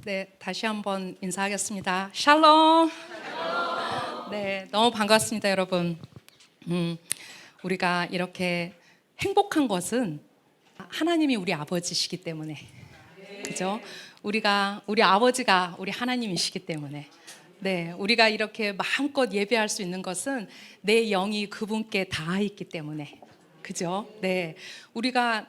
네, 다시 한번 인사하겠습니다. 샬롬. 네, 너무 반갑습니다, 여러분. 우리가 이렇게 행복한 것은 하나님이 우리 아버지시기 때문에, 그죠? 우리 아버지가 우리 하나님이시기 때문에, 네, 우리가 이렇게 마음껏 예배할 수 있는 것은 내 영이 그분께 닿아 있기 때문에, 그죠? 네, 우리가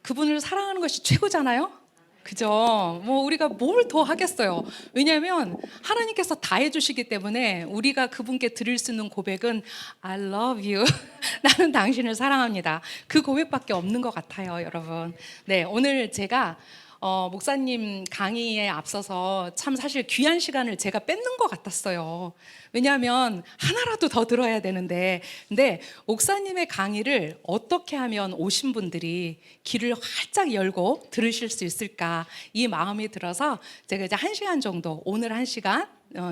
그분을 사랑하는 것이 최고잖아요. 그죠? 뭐 우리가 뭘 더 하겠어요? 왜냐하면 하나님께서 다 해주시기 때문에 우리가 그분께 드릴 수 있는 고백은 I love you. 나는 당신을 사랑합니다. 그 고백밖에 없는 것 같아요, 여러분. 네, 오늘 제가 목사님 강의에 앞서서 참 사실 귀한 시간을 제가 뺏는 것 같았어요. 왜냐하면 하나라도 더 들어야 되는데, 근데 목사님의 강의를 어떻게 하면 오신 분들이 귀를 활짝 열고 들으실 수 있을까, 이 마음이 들어서 제가 이제 1시간 정도, 오늘 1시간,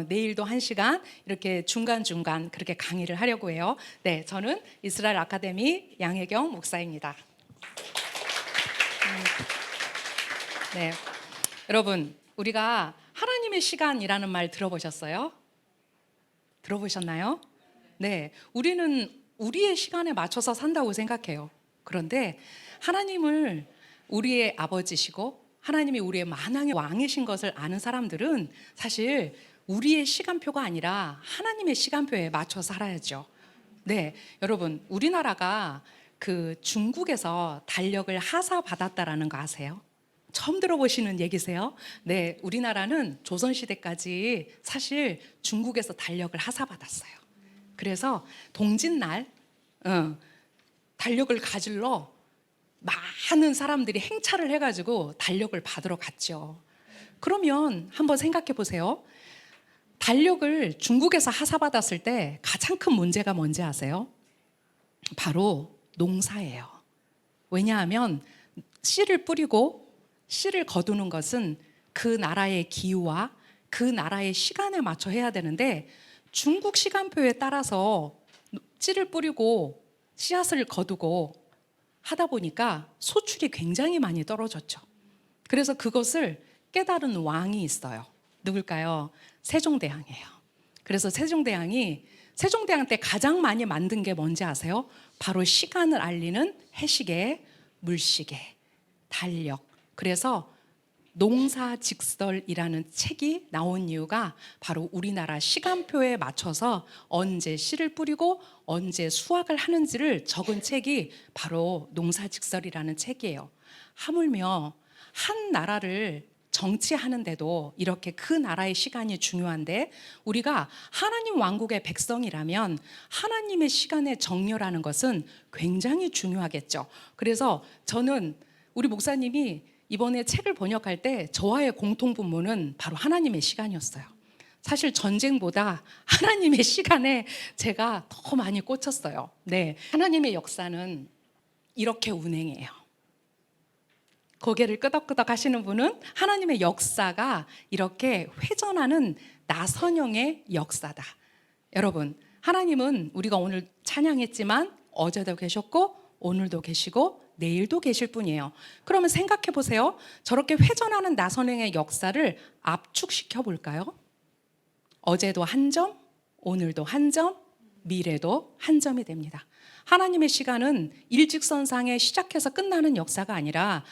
내일도 1시간 이렇게 중간중간 그렇게 강의를 하려고 해요. 네, 저는 이스라엘 아카데미 양혜경 목사입니다. 네, 여러분, 우리가 하나님의 시간이라는 말 들어보셨어요? 들어보셨나요? 네, 우리는 우리의 시간에 맞춰서 산다고 생각해요. 그런데 하나님을 우리의 아버지시고 하나님이 우리의 만왕의 왕이신 것을 아는 사람들은 사실 우리의 시간표가 아니라 하나님의 시간표에 맞춰 살아야죠. 네, 여러분, 우리나라가 그 중국에서 달력을 하사받았다라는 거 아세요? 처음 들어보시는 얘기세요? 네, 우리나라는 조선시대까지 사실 중국에서 달력을 하사받았어요. 그래서 동짓날 달력을 가지러 많은 사람들이 행차를 해가지고 달력을 받으러 갔죠. 그러면 한번 생각해 보세요. 달력을 중국에서 하사받았을 때 가장 큰 문제가 뭔지 아세요? 바로 농사예요. 왜냐하면 씨를 뿌리고 씨를 거두는 것은 그 나라의 기후와 그 나라의 시간에 맞춰 해야 되는데, 중국 시간표에 따라서 씨를 뿌리고 씨앗을 거두고 하다 보니까 소출이 굉장히 많이 떨어졌죠. 그래서 그것을 깨달은 왕이 있어요. 누굴까요? 세종대왕이에요. 그래서 세종대왕 때 가장 많이 만든 게 뭔지 아세요? 바로 시간을 알리는 해시계, 물시계, 달력. 그래서 농사직설이라는 책이 나온 이유가 바로 우리나라 시간표에 맞춰서 언제 씨를 뿌리고 언제 수확을 하는지를 적은 책이 바로 농사직설이라는 책이에요. 하물며 한 나라를 정치하는데도 이렇게 그 나라의 시간이 중요한데, 우리가 하나님 왕국의 백성이라면 하나님의 시간에 정렬하는 것은 굉장히 중요하겠죠. 그래서 저는 우리 목사님이 이번에 책을 번역할 때 저와의 공통분모는 바로 하나님의 시간이었어요. 사실 전쟁보다 하나님의 시간에 제가 더 많이 꽂혔어요. 네, 하나님의 역사는 이렇게 운행해요. 고개를 끄덕끄덕 하시는 분은 하나님의 역사가 이렇게 회전하는 나선형의 역사다. 여러분, 하나님은 우리가 오늘 찬양했지만 어제도 계셨고 오늘도 계시고 내일도 계실 분이에요. 그러면 생각해 보세요. 저렇게 회전하는 나선형의 역사를 압축시켜 볼까요? 어제도 한 점, 오늘도 한 점, 미래도 한 점이 됩니다. 하나님의 시간은 일직선상에 시작해서 끝나는 역사가 아니라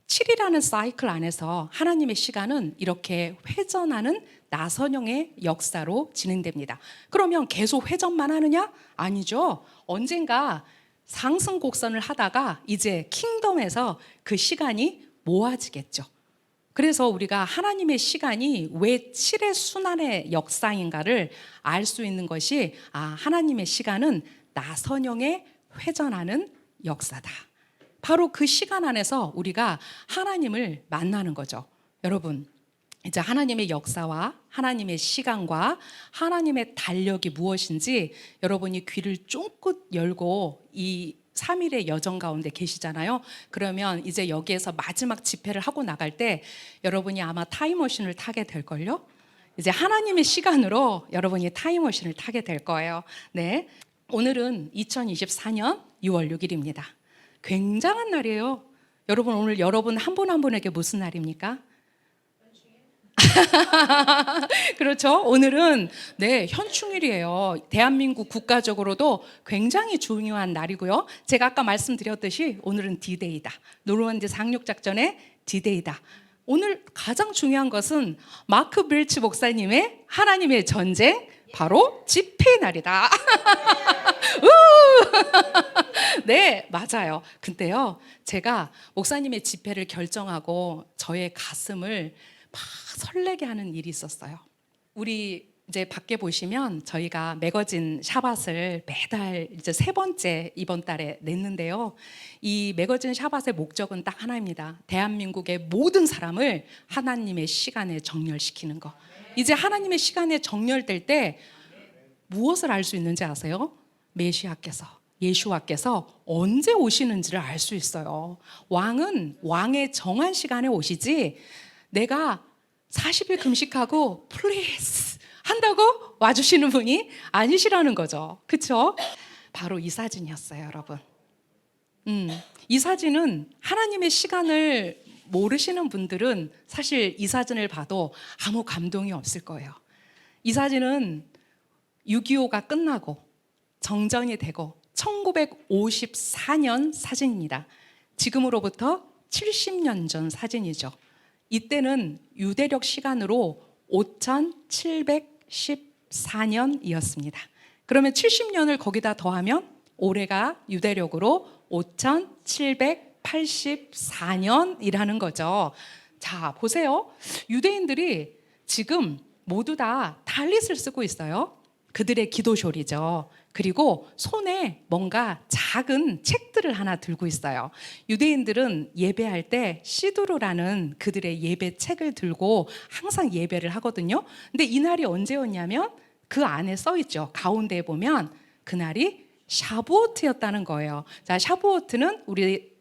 7이라는 사이클 안에서 하나님의 시간은 이렇게 회전하는 나선형의 역사로 진행됩니다. 그러면 계속 회전만 하느냐? 아니죠. 언젠가 상승 곡선을 하다가 이제 킹덤에서 그 시간이 모아지겠죠. 그래서 우리가 하나님의 시간이 왜 7의 순환의 역사인가를 알 수 있는 것이, 하나님의 시간은 나선형의 회전하는 역사다. 바로 그 시간 안에서 우리가 하나님을 만나는 거죠. 여러분, 이제 하나님의 역사와 하나님의 시간과 하나님의 달력이 무엇인지 여러분이 귀를 쫑긋 열고 이 3일의 여정 가운데 계시잖아요. 그러면 이제 여기에서 마지막 집회를 하고 나갈 때 여러분이 아마 타임머신을 타게 될걸요. 이제 하나님의 시간으로 여러분이 타임머신을 타게 될 거예요. 네, 오늘은 2024년 6월 6일입니다. 굉장한 날이에요. 여러분, 오늘 여러분 한 분 한 분에게 무슨 날입니까? 그렇죠. 오늘은 네, 현충일이에요. 대한민국 국가적으로도 굉장히 중요한 날이고요. 제가 아까 말씀드렸듯이 오늘은 D-Day다. 노르만디 상륙 작전의 D-Day다. 오늘 가장 중요한 것은 마크 빌치 목사님의 하나님의 전쟁, 바로 집회의 날이다. 네, 맞아요. 근데요, 제가 목사님의 집회를 결정하고 저의 가슴을 막 설레게 하는 일이 있었어요. 우리 이제 밖에 보시면 저희가 매거진 샤밧을 매달 이제 3번째 이번 달에 냈는데요. 이 매거진 샤밧의 목적은 딱 하나입니다. 대한민국의 모든 사람을 하나님의 시간에 정렬시키는 거. 이제 하나님의 시간에 정렬될 때 무엇을 알 수 있는지 아세요? 메시아께서, 예수와께서 언제 오시는지를 알 수 있어요. 왕은 왕의 정한 시간에 오시지, 내가 40일 금식하고 플리즈 한다고 와주시는 분이 아니시라는 거죠. 그렇죠? 바로 이 사진이었어요, 여러분. 이 사진은 하나님의 시간을 모르시는 분들은 사실 이 사진을 봐도 아무 감동이 없을 거예요. 이 사진은 6.25가 끝나고 정전이 되고 1954년 사진입니다. 지금으로부터 70년 전 사진이죠. 이때는 유대력 시간으로 5714년이었습니다. 그러면 70년을 거기다 더하면 올해가 유대력으로 5784년이라는 거죠. 자, 보세요. 유대인들이 지금 모두 다 달릿을 쓰고 있어요. 그들의 기도쇼리죠. 그리고 손에 뭔가 작은 책들을 하나 들고 있어요. 유대인들은 예배할 때 시두르라는 그들의 예배 책을 들고 항상 예배를 하거든요. 근데 이날이 언제였냐면 그 안에 써 있죠. 가운데에 보면 그날이 샤부오트였다는 거예요. 자, 샤부오트는 우리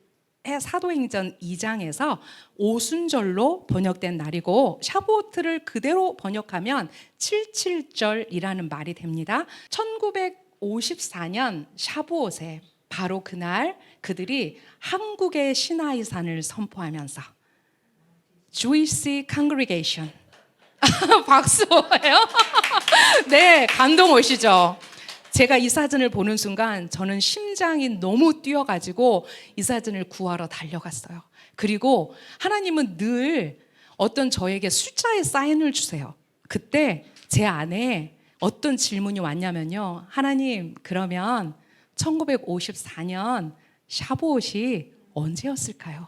사도행전 2장에서 오순절로 번역된 날이고, 샤부오트를 그대로 번역하면 77절이라는 말이 됩니다. 1954년 샤부옷에 바로 그날 그들이 한국의 시나이산을 선포하면서 Jewish Congregation 박수예요? 네, 감동 오시죠? 제가 이 사진을 보는 순간 저는 심장이 너무 뛰어가지고 이 사진을 구하러 달려갔어요. 그리고 하나님은 늘 어떤 저에게 숫자의 사인을 주세요. 그때 제 안에 어떤 질문이 왔냐면요. 하나님, 그러면 1954년 샤부옷이 언제였을까요?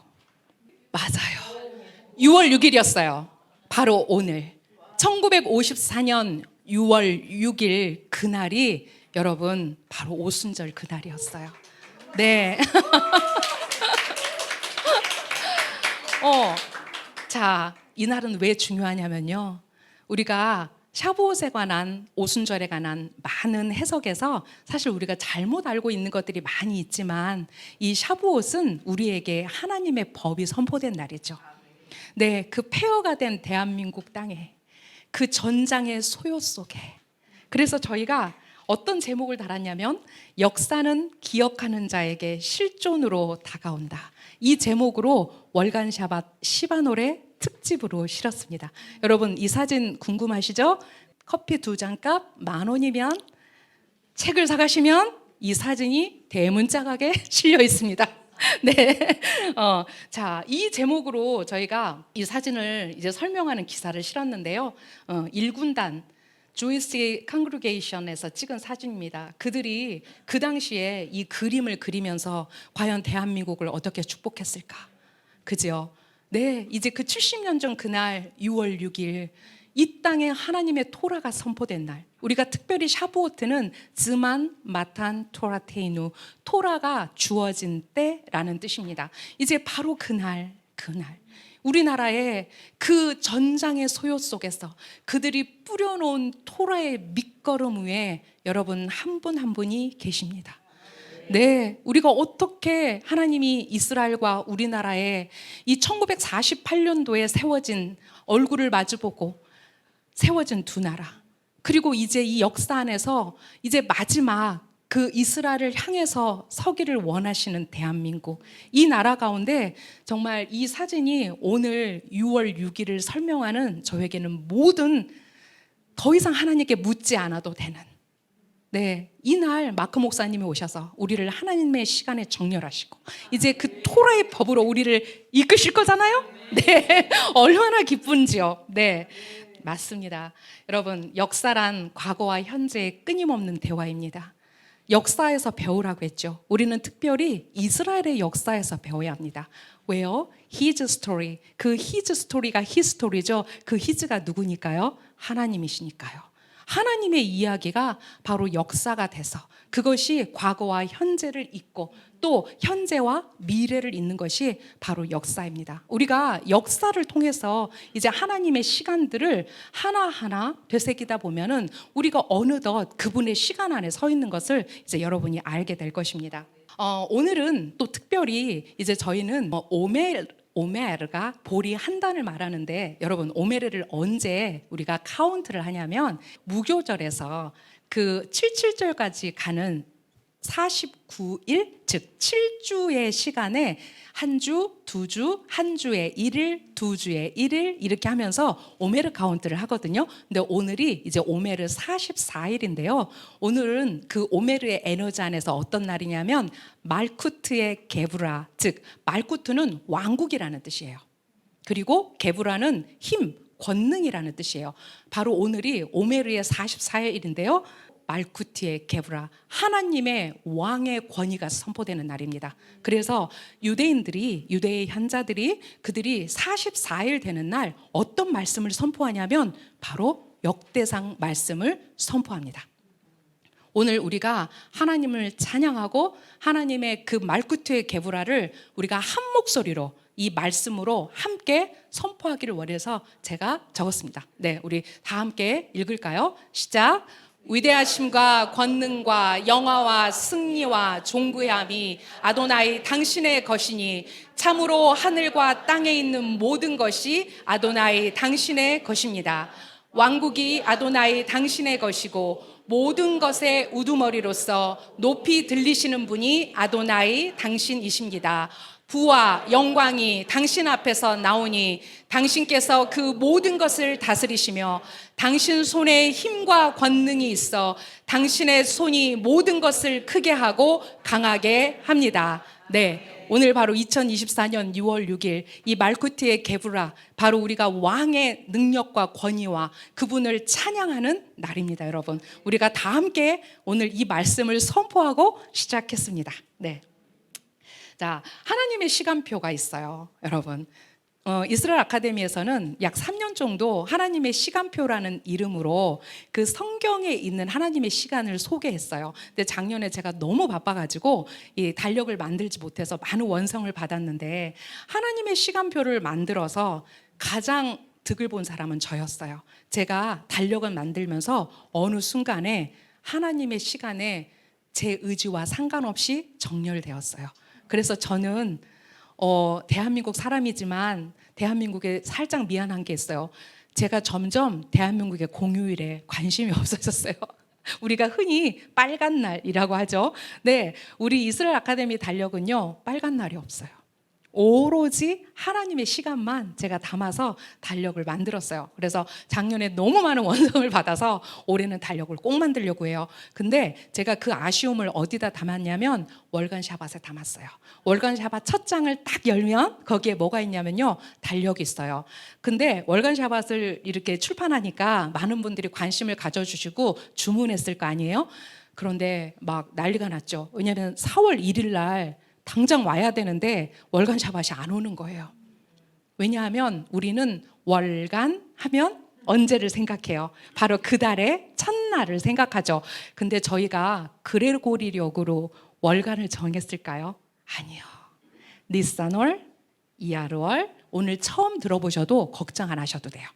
맞아요. 6월 6일이었어요. 바로 오늘. 1954년 6월 6일 그날이 여러분 바로 오순절 그날이었어요. 네. 자, 이날은 왜 중요하냐면요. 우리가 샤부옷에 관한, 오순절에 관한 많은 해석에서 사실 우리가 잘못 알고 있는 것들이 많이 있지만, 이 샤부옷은 우리에게 하나님의 법이 선포된 날이죠. 네, 그 폐허가 된 대한민국 땅에, 그 전장의 소요 속에. 그래서 저희가 어떤 제목을 달았냐면, 역사는 기억하는 자에게 실존으로 다가온다. 이 제목으로 월간 샤밧 시바노래 특집으로 실었습니다. 여러분, 이 사진 궁금하시죠? 커피 2잔 값 10,000원이면, 책을 사가시면 이 사진이 대문짝하게 실려 있습니다. 네. 자, 이 제목으로 저희가 이 사진을 이제 설명하는 기사를 실었는데요. 1군단 Jewish Congregation에서 찍은 사진입니다. 그들이 그 당시에 이 그림을 그리면서 과연 대한민국을 어떻게 축복했을까? 그죠? 네, 이제 그 70년 전 그날 6월 6일 이 땅에 하나님의 토라가 선포된 날. 우리가 특별히 샤부오트는 즈만 마탄 토라테이누, 토라가 주어진 때라는 뜻입니다. 이제 바로 그날 우리나라의 그 전장의 소요 속에서 그들이 뿌려놓은 토라의 밑거름 위에 여러분 한 분 한 분이 계십니다. 네, 우리가 어떻게 하나님이 이스라엘과 우리나라에 이 1948년도에 세워진, 얼굴을 마주보고 세워진 두 나라, 그리고 이제 이 역사 안에서 이제 마지막 그 이스라엘을 향해서 서기를 원하시는 대한민국, 이 나라 가운데 정말 이 사진이 오늘 6월 6일을 설명하는 저에게는 모든 더 이상 하나님께 묻지 않아도 되는, 네, 이날 마크 목사님이 오셔서 우리를 하나님의 시간에 정렬하시고 이제 그 토라의 법으로 우리를 이끄실 거잖아요. 네, 얼마나 기쁜지요. 네, 맞습니다. 여러분, 역사란 과거와 현재의 끊임없는 대화입니다. 역사에서 배우라고 했죠. 우리는 특별히 이스라엘의 역사에서 배워야 합니다. 왜요? His story. 그 His story가 히스토리죠. 그 His가 누구니까요? 하나님이시니까요. 하나님의 이야기가 바로 역사가 돼서 그것이 과거와 현재를 잇고 또 현재와 미래를 잇는 것이 바로 역사입니다. 우리가 역사를 통해서 이제 하나님의 시간들을 하나하나 되새기다 보면은 우리가 어느덧 그분의 시간 안에 서 있는 것을 이제 여러분이 알게 될 것입니다. 오늘은 또 특별히 이제 저희는 오메르가 보리 한 단을 말하는데, 여러분 오메르를 언제 우리가 카운트를 하냐면 무교절에서 그 77절까지 가는 49일, 즉 7주의 시간에 한 주, 두 주, 한 주에 1일, 두 주에 1일 이렇게 하면서 오메르 카운트를 하거든요. 근데 오늘이 이제 오메르 44일인데요. 오늘은 그 오메르의 에너지 안에서 어떤 날이냐면 말쿠트의 게브라, 즉 말쿠트는 왕국이라는 뜻이에요. 그리고 게브라는 힘, 권능이라는 뜻이에요. 바로 오늘이 오메르의 44일인데요. 말쿠티의 게브라, 하나님의 왕의 권위가 선포되는 날입니다. 그래서 유대의 현자들이 그들이 44일 되는 날 어떤 말씀을 선포하냐면 바로 역대상 말씀을 선포합니다. 오늘 우리가 하나님을 찬양하고 하나님의 그 말쿠티의 게브라를 우리가 한 목소리로 이 말씀으로 함께 선포하기를 원해서 제가 적었습니다. 네, 우리 다 함께 읽을까요? 시작. 위대하심과 권능과 영화와 승리와 존귀함이 아도나이 당신의 것이니 참으로 하늘과 땅에 있는 모든 것이 아도나이 당신의 것입니다. 왕국이 아도나이 당신의 것이고 모든 것의 우두머리로서 높이 들리시는 분이 아도나이 당신이십니다. 부와 영광이 당신 앞에서 나오니 당신께서 그 모든 것을 다스리시며 당신 손에 힘과 권능이 있어 당신의 손이 모든 것을 크게 하고 강하게 합니다. 네, 오늘 바로 2024년 6월 6일 이 말쿠티의 게브라, 바로 우리가 왕의 능력과 권위와 그분을 찬양하는 날입니다. 여러분, 우리가 다 함께 오늘 이 말씀을 선포하고 시작했습니다. 네. 자, 하나님의 시간표가 있어요, 여러분. 이스라엘 아카데미에서는 약 3년 정도 하나님의 시간표라는 이름으로 그 성경에 있는 하나님의 시간을 소개했어요. 근데 작년에 제가 너무 바빠가지고 이 달력을 만들지 못해서 많은 원성을 받았는데, 하나님의 시간표를 만들어서 가장 득을 본 사람은 저였어요. 제가 달력을 만들면서 어느 순간에 하나님의 시간에 제 의지와 상관없이 정렬되었어요. 그래서 저는 대한민국 사람이지만 대한민국에 살짝 미안한 게 있어요. 제가 점점 대한민국의 공휴일에 관심이 없어졌어요. 우리가 흔히 빨간 날이라고 하죠. 네, 우리 이스라엘 아카데미 달력은요, 빨간 날이 없어요. 오로지 하나님의 시간만 제가 담아서 달력을 만들었어요. 그래서 작년에 너무 많은 원성을 받아서 올해는 달력을 꼭 만들려고 해요. 근데 제가 그 아쉬움을 어디다 담았냐면 월간 샤밧에 담았어요. 월간 샤밧 첫 장을 딱 열면 거기에 뭐가 있냐면요, 달력이 있어요. 근데 월간 샤밧을 이렇게 출판하니까 많은 분들이 관심을 가져주시고 주문했을 거 아니에요. 그런데 막 난리가 났죠. 왜냐하면 4월 1일 날 당장 와야 되는데 월간 샤밧이 안 오는 거예요. 왜냐하면 우리는 월간 하면 언제를 생각해요? 바로 그 달의 첫날을 생각하죠. 근데 저희가 그레고리력으로 월간을 정했을까요? 아니요. 니산월, 이하르월, 오늘 처음 들어보셔도 걱정 안 하셔도 돼요.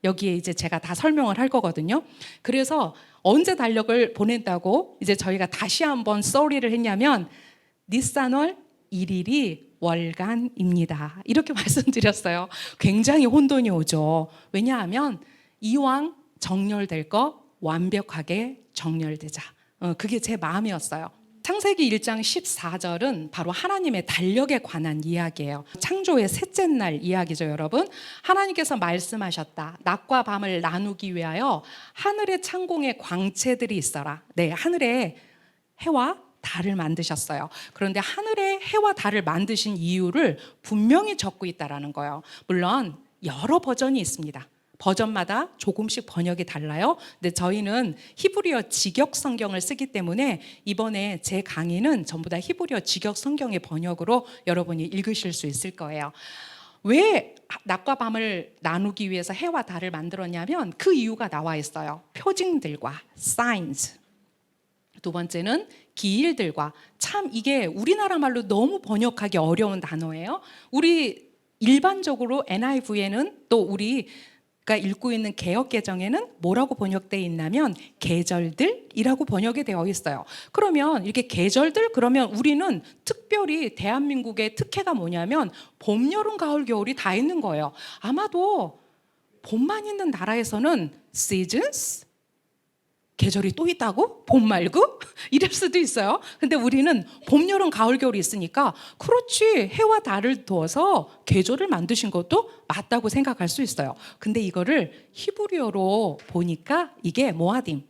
여기에 이제 제가 다 설명을 할 거거든요. 그래서 언제 달력을 보낸다고 이제 저희가 다시 한번 썰이를 했냐면 니산월 1일이 월간입니다. 이렇게 말씀드렸어요. 굉장히 혼돈이 오죠. 왜냐하면 이왕 정렬될 거 완벽하게 정렬되자. 그게 제 마음이었어요. 창세기 1장 14절은 바로 하나님의 달력에 관한 이야기예요. 창조의 셋째 날 이야기죠, 여러분. 하나님께서 말씀하셨다. 낮과 밤을 나누기 위하여 하늘의 창공에 광채들이 있어라. 네, 하늘에 해와 달을 만드셨어요. 그런데 하늘에 해와 달을 만드신 이유를 분명히 적고 있다라는 거예요. 물론 여러 버전이 있습니다. 버전마다 조금씩 번역이 달라요. 근데 저희는 히브리어 직역 성경을 쓰기 때문에 이번에 제 강의는 전부 다 히브리어 직역 성경의 번역으로 여러분이 읽으실 수 있을 거예요. 왜 낮과 밤을 나누기 위해서 해와 달을 만들었냐면 그 이유가 나와 있어요. 표징들과 signs. 두 번째는 기일들과, 참 이게 우리나라 말로 너무 번역하기 어려운 단어예요. 우리 일반적으로 NIV에는 또 우리가 읽고 있는 개역개정에는 뭐라고 번역되어 있냐면 계절들이라고 번역이 되어 있어요. 그러면 이렇게 계절들, 그러면 우리는 특별히 대한민국의 특혜가 뭐냐면 봄, 여름, 가을, 겨울이 다 있는 거예요. 아마도 봄만 있는 나라에서는 seasons, 계절이 또 있다고? 봄 말고? 이럴 수도 있어요. 근데 우리는 봄, 여름, 가을, 겨울이 있으니까 그렇지, 해와 달을 두어서 계절을 만드신 것도 맞다고 생각할 수 있어요. 근데 이거를 히브리어로 보니까 이게 모에딤,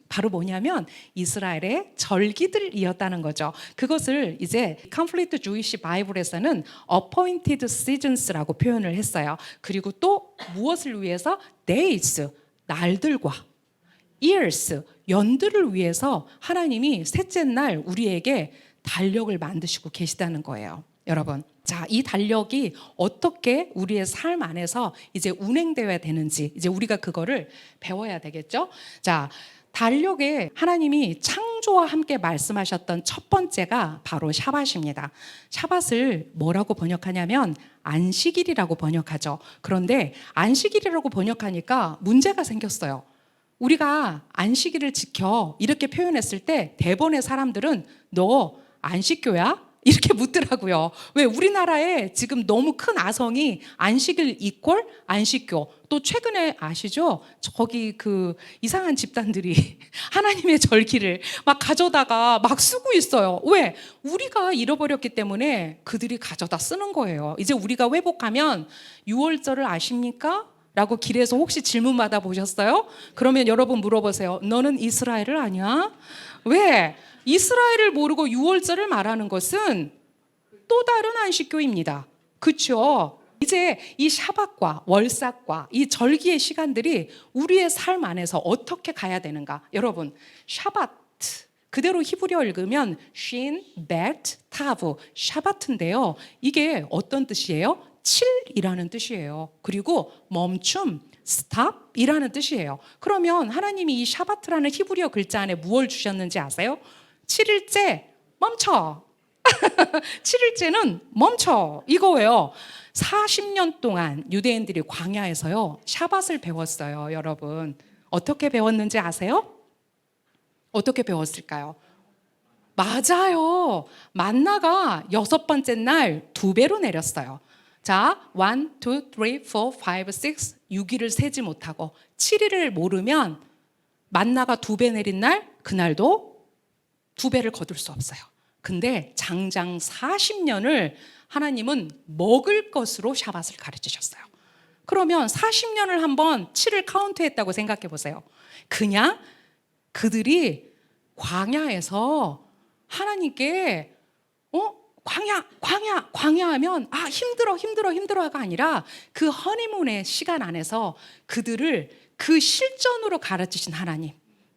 바로 뭐냐면 이스라엘의 절기들이었다는 거죠. 그것을 이제 Complete Jewish Bible에서는 Appointed Seasons라고 표현을 했어요. 그리고 또 무엇을 위해서? Days, 날들과 years, 연들을 위해서 하나님이 셋째 날 우리에게 달력을 만드시고 계시다는 거예요. 여러분, 자, 이 달력이 어떻게 우리의 삶 안에서 이제 운행되어야 되는지 이제 우리가 그거를 배워야 되겠죠. 자, 달력에 하나님이 창조와 함께 말씀하셨던 첫 번째가 바로 샤밧입니다. 샤밧을 뭐라고 번역하냐면 안식일이라고 번역하죠. 그런데 안식일이라고 번역하니까 문제가 생겼어요. 우리가 안식일을 지켜 이렇게 표현했을 때 대부분의 사람들은 너 안식교야? 이렇게 묻더라고요. 왜? 우리나라에 지금 너무 큰 아성이 안식일 이퀄 안식교. 또 최근에 아시죠? 저기 그 이상한 집단들이 하나님의 절기를 막 가져다가 막 쓰고 있어요. 왜? 우리가 잃어버렸기 때문에 그들이 가져다 쓰는 거예요. 이제 우리가 회복하면 6월절을 아십니까? 라고 길에서 혹시 질문 받아 보셨어요? 그러면 여러분 물어보세요. 너는 이스라엘을 아냐? 왜? 이스라엘을 모르고 6월절을 말하는 것은 또 다른 안식교입니다. 그렇죠? 이제 이 샤밧과 월삭과 이 절기의 시간들이 우리의 삶 안에서 어떻게 가야 되는가? 여러분, 샤밧 그대로 히브리어 읽으면 신, 벳, 타브, 샤밧인데요. 이게 어떤 뜻이에요? 7이라는 뜻이에요. 그리고 멈춤, stop이라는 뜻이에요. 그러면 하나님이 이 샤밧이라는 히브리어 글자 안에 무엇을 주셨는지 아세요? 7일째 멈춰. 7일째는 멈춰. 이거예요. 40년 동안 유대인들이 광야에서요 샤밧을 배웠어요. 여러분, 어떻게 배웠는지 아세요? 어떻게 배웠을까요? 맞아요. 만나가 6번째 날 2배로 내렸어요. 자, 1, 2, 3, 4, 5, 6, 6일을 세지 못하고 7일을 모르면 만나가 2배 내린 날 그날도 2배를 거둘 수 없어요. 근데 장장 40년을 하나님은 먹을 것으로 샤밧을 가르치셨어요. 그러면 40년을 한번 7을 카운트했다고 생각해 보세요. 그냥 그들이 광야에서 하나님께 광야하면 힘들어가 아니라 그 허니문의 시간 안에서 그들을 그 실전으로 가르치신 하나님,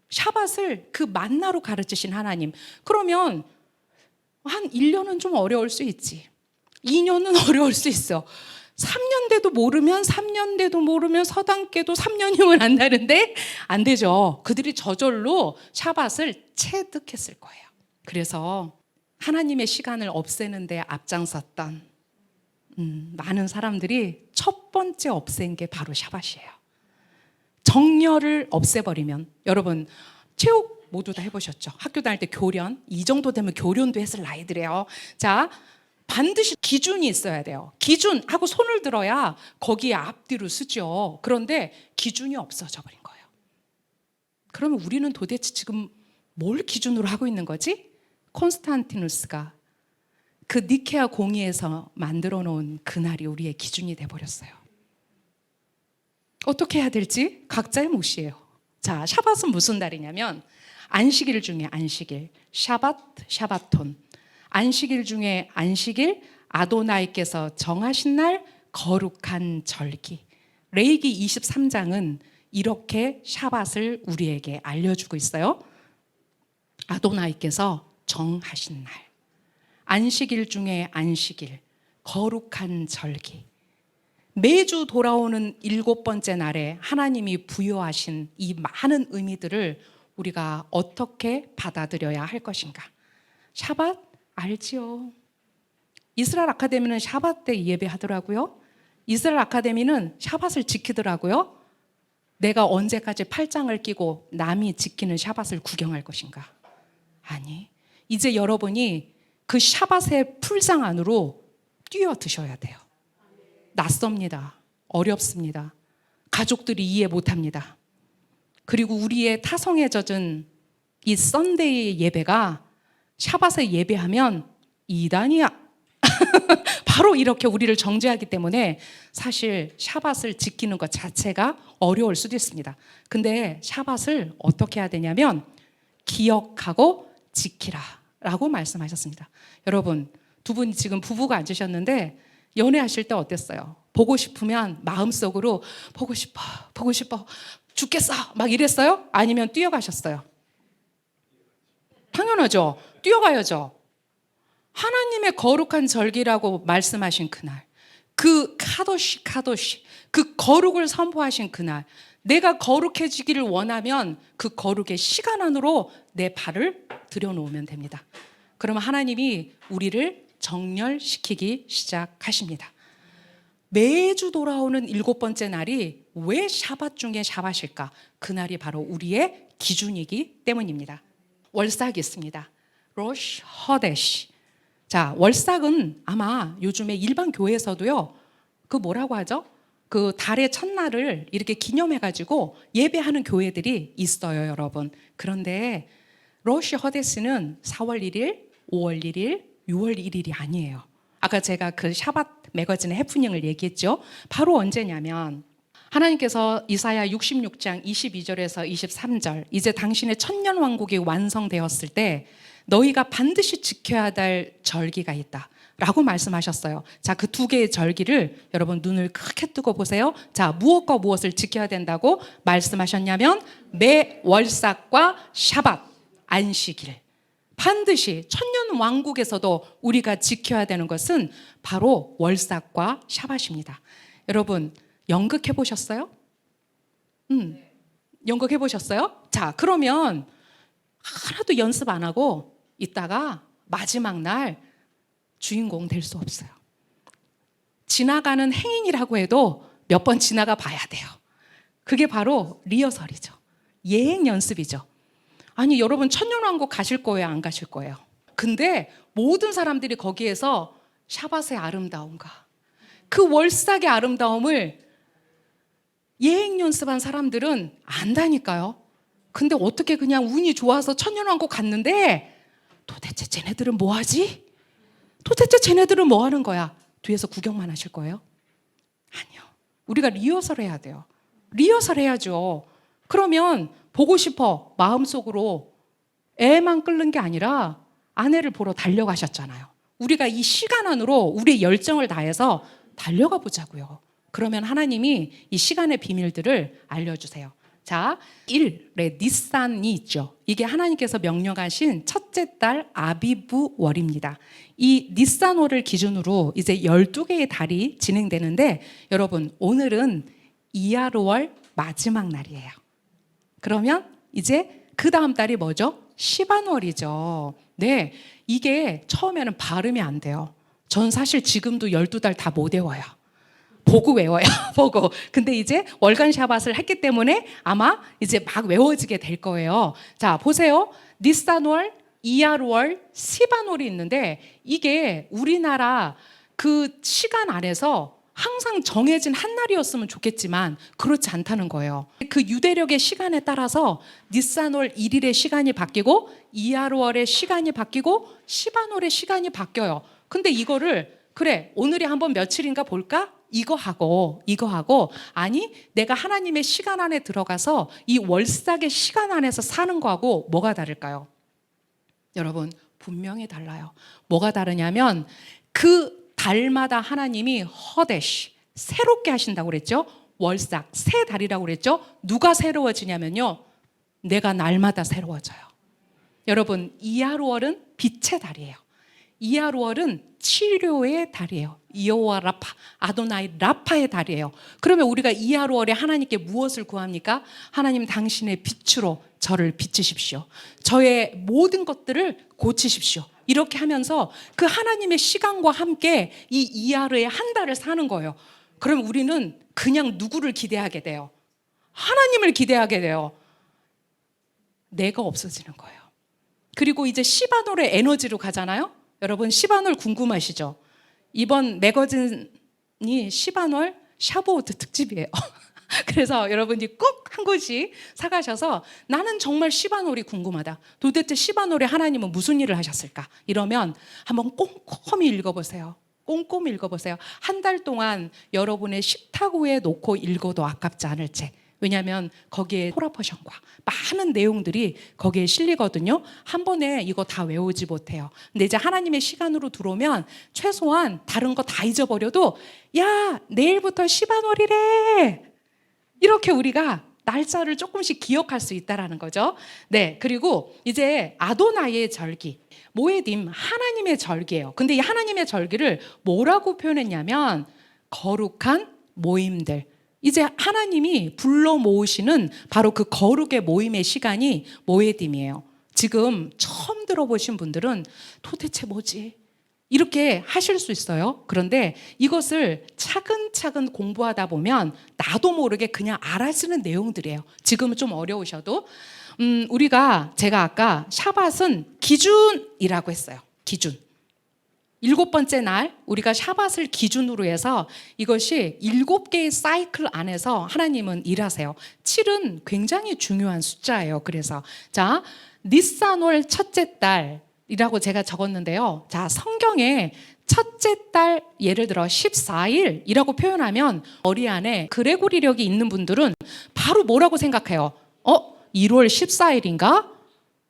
샤밧을 그 만나로 가르치신 하나님. 그러면 한 1년은 좀 어려울 수 있지, 2년은 어려울 수 있어, 3년 돼도 모르면 3년 돼도 모르면 서당께도 3년이면 안다는데 안 되죠. 그들이 저절로 샤밧을 체득했을 거예요. 그래서 하나님의 시간을 없애는 데 앞장섰던 많은 사람들이 첫 번째 없앤 게 바로 샤밧이에요. 정열을 없애버리면, 여러분 체육 모두 다 해보셨죠? 학교 다닐 때 교련, 이 정도 되면 교련도 했을 나이들이에요. 자, 반드시 기준이 있어야 돼요. 기준하고 손을 들어야 거기에 앞뒤로 쓰죠. 그런데 기준이 없어져 버린 거예요. 그러면 우리는 도대체 지금 뭘 기준으로 하고 있는 거지? 콘스탄티누스가 그 니케아 공의에서 만들어 놓은 그날이 우리의 기준이 돼버렸어요. 어떻게 해야 될지 각자의 몫이에요. 자, 샤밧은 무슨 날이냐면 안식일 중에 안식일, 샤밧, 샤바톤. 안식일 중에 안식일, 아도나이께서 정하신 날 거룩한 절기. 레위기 23장은 이렇게 샤밧을 우리에게 알려주고 있어요. 아도나이께서 정하신 날, 안식일 중에 안식일, 거룩한 절기. 매주 돌아오는 7번째 날에 하나님이 부여하신 이 많은 의미들을 우리가 어떻게 받아들여야 할 것인가? 샤밧 알지요. 이스라엘 아카데미는 샤밧 때 예배하더라고요. 이스라엘 아카데미는 샤밧을 지키더라고요. 내가 언제까지 팔짱을 끼고 남이 지키는 샤밧을 구경할 것인가? 아니, 이제 여러분이 그 샤밧의 풀장 안으로 뛰어드셔야 돼요. 낯섭니다. 어렵습니다. 가족들이 이해 못합니다. 그리고 우리의 타성에 젖은 이 썬데이 예배가 샤밧에 예배하면 이단이야. 바로 이렇게 우리를 정죄하기 때문에 사실 샤밧을 지키는 것 자체가 어려울 수도 있습니다. 근데 샤밧을 어떻게 해야 되냐면 기억하고 지키라 라고 말씀하셨습니다. 여러분, 두 분 지금 부부가 앉으셨는데 연애하실 때 어땠어요? 보고 싶으면 마음속으로 보고 싶어 죽겠어 막 이랬어요? 아니면 뛰어가셨어요? 당연하죠. 뛰어가야죠. 하나님의 거룩한 절기라고 말씀하신 그날, 그 카도시 그 거룩을 선포하신 그날, 내가 거룩해지기를 원하면 그 거룩의 시간 안으로 내 발을 들여놓으면 됩니다. 그러면 하나님이 우리를 정렬시키기 시작하십니다. 매주 돌아오는 7번째 날이 왜 샤밧 중에 샤밧일까? 그날이 바로 우리의 기준이기 때문입니다. 월삭이 있습니다. 로시 허데시. 자, 월삭은 아마 요즘에 일반 교회에서도요, 그 뭐라고 하죠? 그 달의 첫날을 이렇게 기념해가지고 예배하는 교회들이 있어요, 여러분. 그런데 로시 허데스는 4월 1일, 5월 1일, 6월 1일이 아니에요. 아까 제가 그 샤밧 매거진의 해프닝을 얘기했죠. 바로 언제냐면 하나님께서 이사야 66장 22절에서 23절, 이제 당신의 천년 왕국이 완성되었을 때 너희가 반드시 지켜야 될 절기가 있다 라고 말씀하셨어요. 자, 그 두 개의 절기를 여러분 눈을 크게 뜨고 보세요. 자, 무엇과 무엇을 지켜야 된다고 말씀하셨냐면 매 월삭과 샤밧, 안식일. 반드시 천년 왕국에서도 우리가 지켜야 되는 것은 바로 월삭과 샤밧입니다. 여러분, 연극해 보셨어요? 연극해 보셨어요? 자, 그러면 하나도 연습 안 하고 있다가 마지막 날 주인공 될 수 없어요. 지나가는 행인이라고 해도 몇 번 지나가 봐야 돼요. 그게 바로 리허설이죠. 예행 연습이죠. 아니, 여러분 천년왕국 가실 거예요? 안 가실 거예요? 근데 모든 사람들이 거기에서 샤밧의 아름다움과 그 월삭의 아름다움을 예행 연습한 사람들은 안다니까요. 근데 어떻게 그냥 운이 좋아서 천년왕국 갔는데 도대체 쟤네들은 뭐 하지? 도대체 쟤네들은 뭐 하는 거야? 뒤에서 구경만 하실 거예요? 아니요. 우리가 리허설 해야 돼요. 리허설 해야죠. 그러면 보고 싶어 마음속으로 애만 끓는 게 아니라 아내를 보러 달려가셨잖아요. 우리가 이 시간 안으로 우리의 열정을 다해서 달려가 보자고요. 그러면 하나님이 이 시간의 비밀들을 알려주세요. 자, 1에 니산이 있죠. 이게 하나님께서 명령하신 첫째 달 아비브 월입니다. 이 니산월을 기준으로 이제 12개의 달이 진행되는데 여러분, 오늘은 이하르월 마지막 날이에요. 그러면 이제 그 다음 달이 뭐죠? 시반월이죠. 네, 이게 처음에는 발음이 안 돼요. 전 사실 지금도 12달 다 못 외워요. 보고 외워요. 보고. 근데 이제 월간 샤밧을 했기 때문에 아마 이제 막 외워지게 될 거예요. 자, 보세요. 니산월, 이하르월, 시반월이 있는데 이게 우리나라 그 시간 안에서 항상 정해진 한 날이었으면 좋겠지만 그렇지 않다는 거예요. 그 유대력의 시간에 따라서 니산월 1일의 시간이 바뀌고 이하르월의 시간이 바뀌고 시바놀의 시간이 바뀌어요. 근데 이거를 그래 오늘이 한번 며칠인가 볼까? 이거 하고 아니 내가 하나님의 시간 안에 들어가서 이 월삭의 시간 안에서 사는 거하고 뭐가 다를까요? 여러분 분명히 달라요. 뭐가 다르냐면 그 달마다 하나님이 허데시 새롭게 하신다고 그랬죠. 월삭 새 달이라고 그랬죠. 누가 새로워지냐면요, 내가 날마다 새로워져요. 여러분 이하르월은 빛의 달이에요. 이하르월은 치료의 달이에요. 여호와 라파, 아도나이 라파의 달이에요. 그러면 우리가 이하르월에 하나님께 무엇을 구합니까? 하나님 당신의 빛으로 저를 비추십시오. 저의 모든 것들을 고치십시오. 이렇게 하면서 그 하나님의 시간과 함께 이 이하르의 한 달을 사는 거예요. 그럼 우리는 그냥 누구를 기대하게 돼요? 하나님을 기대하게 돼요. 내가 없어지는 거예요. 그리고 이제 시바놀의 에너지로 가잖아요. 여러분 시바놀 궁금하시죠? 이번 매거진이 시바놀 샤보우트 특집이에요. 그래서 여러분이 꼭 한 권씩 사가셔서 나는 정말 시바놀이 궁금하다. 도대체 시바놀의 하나님은 무슨 일을 하셨을까? 이러면 한번 꼼꼼히 읽어보세요. 꼼꼼히 읽어보세요. 한 달 동안 여러분의 식탁 위에 놓고 읽어도 아깝지 않을 책. 왜냐하면 거기에 토라 퍼션과 많은 내용들이 거기에 실리거든요. 한 번에 이거 다 외우지 못해요. 근데 이제 하나님의 시간으로 들어오면 최소한 다른 거 다 잊어버려도 야 내일부터 시바놀이래 이렇게 우리가 날짜를 조금씩 기억할 수 있다라는 거죠. 네, 그리고 이제 아도나이의 절기, 모에딤 하나님의 절기예요. 근데 이 하나님의 절기를 뭐라고 표현했냐면 거룩한 모임들. 이제 하나님이 불러 모으시는 바로 그 거룩의 모임의 시간이 모에딤이에요. 지금 처음 들어보신 분들은 도대체 뭐지? 이렇게 하실 수 있어요. 그런데 이것을 차근차근 공부하다 보면 나도 모르게 그냥 알아지는 내용들이에요. 지금은 좀 어려우셔도 제가 아까 샤밧은 기준이라고 했어요. 기준. 7번째 날 우리가 샤밧을 기준으로 해서 이것이 7개의 사이클 안에서 하나님은 일하세요. 7은 굉장히 중요한 숫자예요. 그래서 자 니산월 첫째 달이라고 제가 적었는데요. 자 성경에 첫째 달 예를 들어 14일이라고 표현하면 머리 안에 그레고리력이 있는 분들은 바로 뭐라고 생각해요? 1월 14일인가?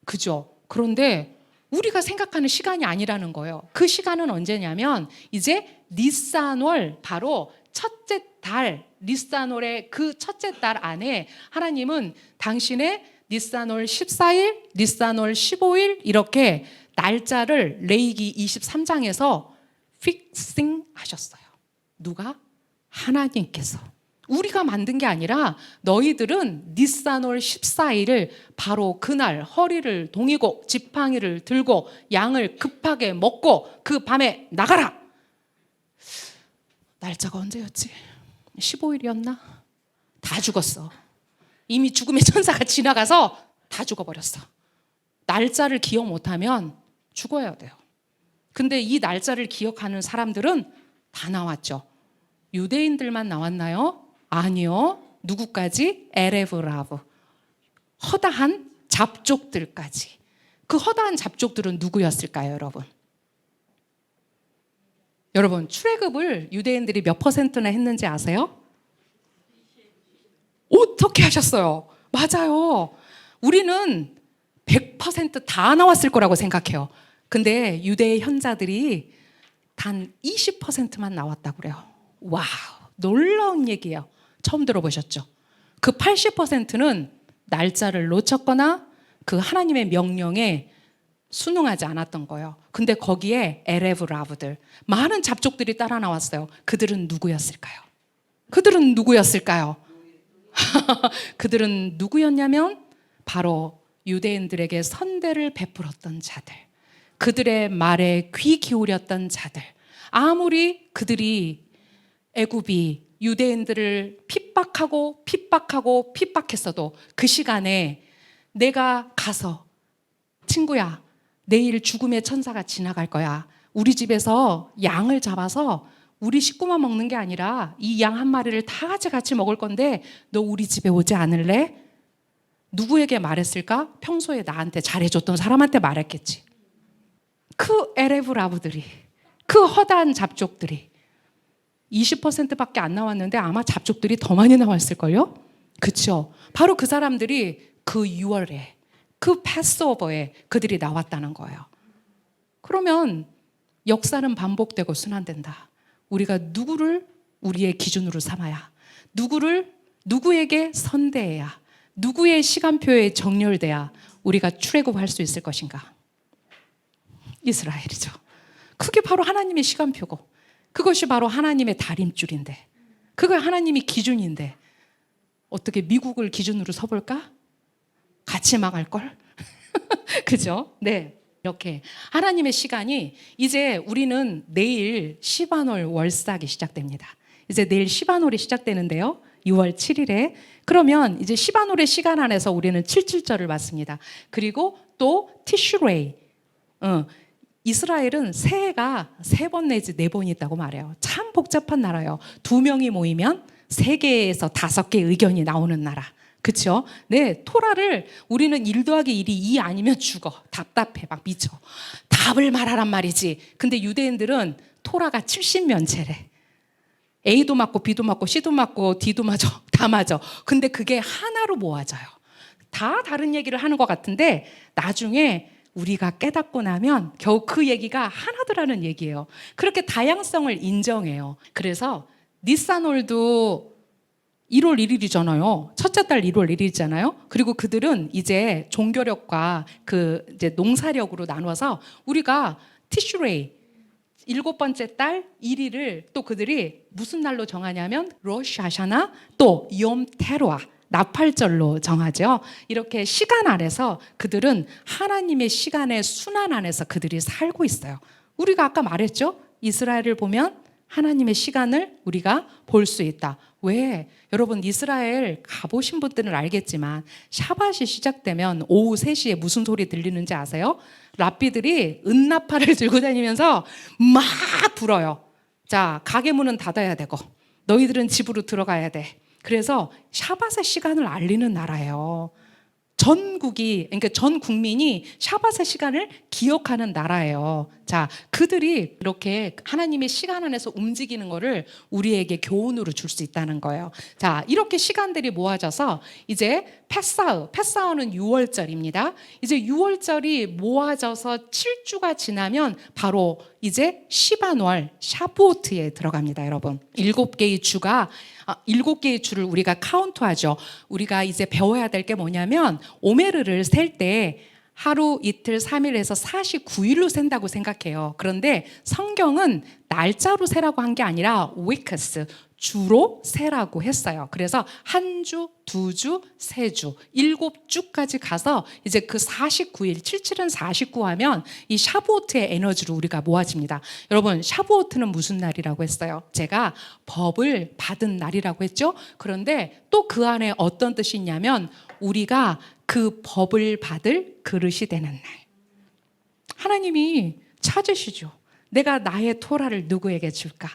그죠? 그런데 우리가 생각하는 시간이 아니라는 거예요. 그 시간은 언제냐면 이제 니산월 바로 첫째 달, 니산월의 그 첫째 달 안에 하나님은 당신의 니산월 14일, 니산월 15일 이렇게 날짜를 레위기 23장에서 픽싱 하셨어요. 누가? 하나님께서. 우리가 만든 게 아니라 너희들은 니산월 14일을 바로 그날 허리를 동이고 지팡이를 들고 양을 급하게 먹고 그 밤에 나가라. 날짜가 언제였지? 15일이었나? 다 죽었어. 이미 죽음의 천사가 지나가서 다 죽어버렸어. 날짜를 기억 못하면 죽어야 돼요. 근데 이 날짜를 기억하는 사람들은 다 나왔죠. 유대인들만 나왔나요? 아니요. 누구까지? 에레브 라브. 허다한 잡족들까지. 그 허다한 잡족들은 누구였을까요, 여러분? 여러분, 출애굽을 유대인들이 몇 퍼센트나 했는지 아세요? 어떻게 하셨어요? 맞아요. 우리는 100%다 나왔을 거라고 생각해요. 근데 유대의 현자들이 단 20%만 나왔다고 그래요. 와우, 놀라운 얘기예요. 처음 들어보셨죠? 그 80%는 날짜를 놓쳤거나 그 하나님의 명령에 순응하지 않았던 거예요. 근데 거기에 에레브 라브들, 많은 잡족들이 따라 나왔어요. 그들은 누구였을까요? 그들은 누구였을까요? 그들은 누구였냐면 바로 유대인들에게 선대를 베풀었던 자들, 그들의 말에 귀 기울였던 자들. 아무리 그들이 애굽이 유대인들을 핍박하고 핍박했어도 그 시간에 내가 가서 친구야 내일 죽음의 천사가 지나갈 거야. 우리 집에서 양을 잡아서 우리 식구만 먹는 게 아니라 이 양 한 마리를 다 같이 먹을 건데 너 우리 집에 오지 않을래? 누구에게 말했을까? 평소에 나한테 잘해줬던 사람한테 말했겠지. 그 에레브라브들이, 그 허다한 잡족들이 20%밖에 안 나왔는데 아마 잡족들이 더 많이 나왔을걸요? 그쵸? 바로 그 사람들이 그 6월에, 그 패스오버에 그들이 나왔다는 거예요. 그러면 역사는 반복되고 순환된다. 우리가 누구를 우리의 기준으로 삼아야, 누구에게 선대해야, 누구의 시간표에 정렬돼야 우리가 출애굽할 수 있을 것인가? 이스라엘이죠. 그게 바로 하나님의 시간표고, 그것이 바로 하나님의 다림줄인데, 그게 하나님의 기준인데 어떻게 미국을 기준으로 서볼까? 같이 망할걸? 그죠? 네. 이렇게 하나님의 시간이, 이제 우리는 내일 시바놀 월삭이 시작됩니다. 이제 내일 시바놀이 시작되는데요. 6월 7일에. 그러면 이제 시바놀의 시간 안에서 우리는 77절을 맞습니다. 그리고 또 티슈레이. 이스라엘은 새해가 3번 내지 4번 있다고 말해요. 참 복잡한 나라예요. 2명이 모이면 3개에서 5개의 의견이 나오는 나라. 그렇죠? 네, 토라를 우리는 1 더하기 1이 2 아니면 죽어. 답답해, 막 미쳐. 답을 말하란 말이지. 근데 유대인들은 토라가 70면체래. A도 맞고 B도 맞고 C도 맞고 D도 맞아. 다 맞아. 근데 그게 하나로 모아져요. 다 다른 얘기를 하는 것 같은데 나중에 우리가 깨닫고 나면 겨우 그 얘기가 하나더라는 얘기예요. 그렇게 다양성을 인정해요. 그래서 니산월도 1월 1일이잖아요. 첫째 달 1월 1일이잖아요. 그리고 그들은 이제 종교력과 그 이제 농사력으로 나눠서 우리가 티슈레이 7번째 달 1일을 또 그들이 무슨 날로 정하냐면 로시 하샤나 또 욤 테루아 나팔절로 정하죠. 이렇게 시간 안에서 그들은 하나님의 시간의 순환 안에서 그들이 살고 있어요. 우리가 아까 말했죠. 이스라엘을 보면 하나님의 시간을 우리가 볼 수 있다. 왜? 여러분 이스라엘 가보신 분들은 알겠지만 샤밧이 시작되면 오후 3시에 무슨 소리 들리는지 아세요? 랍비들이 은나팔을 들고 다니면서 막 불어요. 자, 가게 문은 닫아야 되고 너희들은 집으로 들어가야 돼. 그래서 샤밧의 시간을 알리는 나라예요. 전국이, 그러니까 전 국민이 샤밧의 시간을 기억하는 나라예요. 자, 그들이 이렇게 하나님의 시간 안에서 움직이는 거를 우리에게 교훈으로 줄 수 있다는 거예요. 자, 이렇게 시간들이 모아져서 이제 패사흐는 6월절입니다. 이제 6월절이 모아져서 7주가 지나면 바로 이제 시바놀, 샤부오트에 들어갑니다, 여러분. 7개의 주를 우리가 카운트하죠. 우리가 이제 배워야 될 게 뭐냐면 오메르를 셀 때 하루, 이틀, 3일에서 49일로 센다고 생각해요. 그런데 성경은 날짜로 세라고 한 게 아니라 weeks, 주로 세라고 했어요. 그래서 한 주, 2주, 3주, 7주까지 가서 이제 그 49일, 77은 49 하면 이 샤부오트의 에너지로 우리가 모아집니다. 여러분, 샤부오트는 무슨 날이라고 했어요? 제가 법을 받은 날이라고 했죠? 그런데 또 그 안에 어떤 뜻이 있냐면 우리가 그 법을 받을 그릇이 되는 날. 하나님이 찾으시죠. 내가 나의 토라를 누구에게 줄까?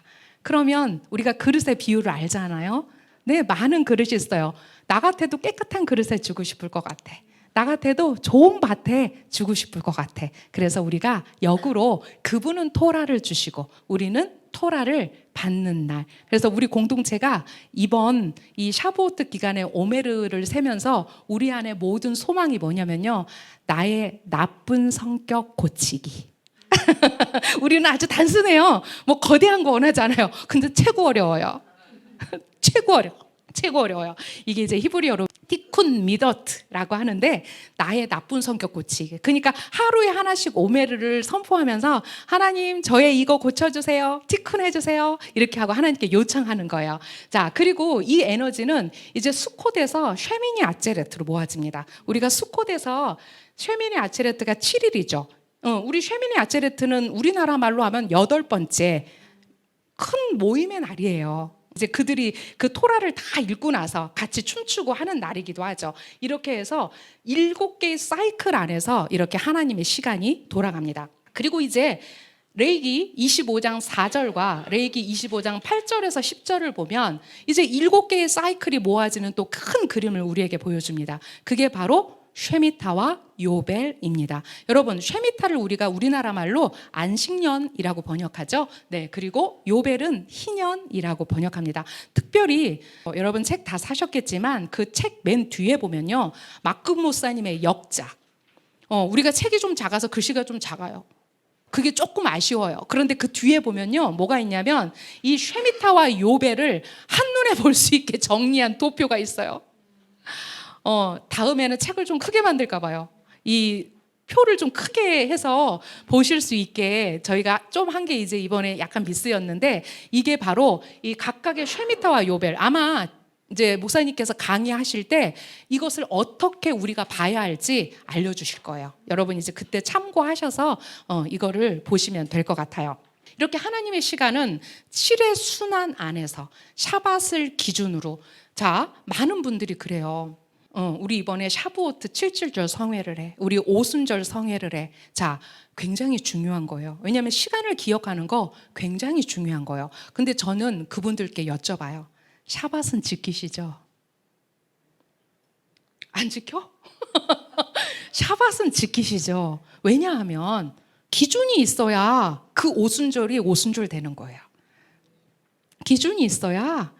그러면 우리가 그릇의 비율을 알잖아요. 네, 많은 그릇이 있어요. 나 같아도 깨끗한 그릇에 주고 싶을 것 같아. 나 같아도 좋은 밭에 주고 싶을 것 같아. 그래서 우리가 역으로 그분은 토라를 주시고 우리는 토라를 받는 날. 그래서 우리 공동체가 이번 이 샤부오트 기간에 오메르를 세면서 우리 안에 모든 소망이 뭐냐면요. 나의 나쁜 성격 고치기. 우리는 아주 단순해요. 뭐 거대한 거 원하잖아요. 근데 최고 어려워요. 최고 어려워요. 이게 이제 히브리어로 티쿤 미더트라고 하는데 나의 나쁜 성격 고치기. 그러니까 하루에 하나씩 오메르를 선포하면서 하나님 저의 이거 고쳐주세요. 티쿤해주세요. 이렇게 하고 하나님께 요청하는 거예요. 자, 그리고 이 에너지는 이제 수콧에서 쉐미니 아체레트로 모아집니다. 우리가 수콧에서 쉐미니 아체레트가 7일이죠. 우리 쉐미니 아체레트는 우리나라 말로 하면 8번째 큰 모임의 날이에요. 이제 그들이 그 토라를 다 읽고 나서 같이 춤추고 하는 날이기도 하죠. 이렇게 해서 7개의 사이클 안에서 이렇게 하나님의 시간이 돌아갑니다. 그리고 이제 레위기 25장 4절과 레위기 25장 8절에서 10절을 보면 이제 7개의 사이클이 모아지는 또 큰 그림을 우리에게 보여줍니다. 그게 바로 쉐미타와 요벨입니다. 여러분, 쉐미타를 우리가 우리나라 말로 안식년이라고 번역하죠. 네, 그리고 요벨은 희년이라고 번역합니다. 특별히 여러분 책 다 사셨겠지만 그 책 맨 뒤에 보면요, 마크 목사님의 역자. 우리가 책이 좀 작아서 글씨가 좀 작아요. 그게 조금 아쉬워요. 그런데 그 뒤에 보면요, 뭐가 있냐면 이 쉐미타와 요벨을 한눈에 볼 수 있게 정리한 도표가 있어요. 다음에는 책을 좀 크게 만들까 봐요. 이 표를 좀 크게 해서 보실 수 있게 저희가 좀 한 게 이제 이번에 약간 미스였는데, 이게 바로 이 각각의 쉐미타와 요벨, 아마 이제 목사님께서 강의하실 때 이것을 어떻게 우리가 봐야 할지 알려주실 거예요. 여러분 이제 그때 참고하셔서 이거를 보시면 될 것 같아요. 이렇게 하나님의 시간은 7의 순환 안에서 샤밧을 기준으로, 자, 많은 분들이 그래요. 우리 이번에 샤부오트 77절 성회를 해. 우리 오순절 성회를 해. 자, 굉장히 중요한 거예요. 왜냐하면 시간을 기억하는 거 굉장히 중요한 거예요. 근데 저는 그분들께 여쭤봐요. 샤밧은 지키시죠? 안 지켜? 샤밧은 지키시죠? 왜냐하면 기준이 있어야 그 오순절이 오순절 되는 거예요. 기준이 있어야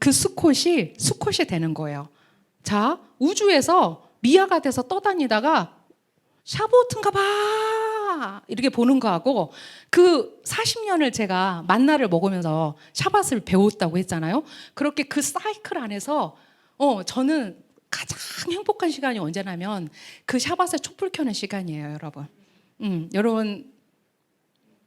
그 수컷이 되는 거예요. 자, 우주에서 미아가 돼서 떠다니다가 샤보트인가 봐 이렇게 보는 거하고, 그 40년을 제가 만나를 먹으면서 샤밧을 배웠다고 했잖아요. 그렇게 그 사이클 안에서 저는 가장 행복한 시간이 언제냐면 그 샤밧에 촛불 켜는 시간이에요, 여러분. 여러분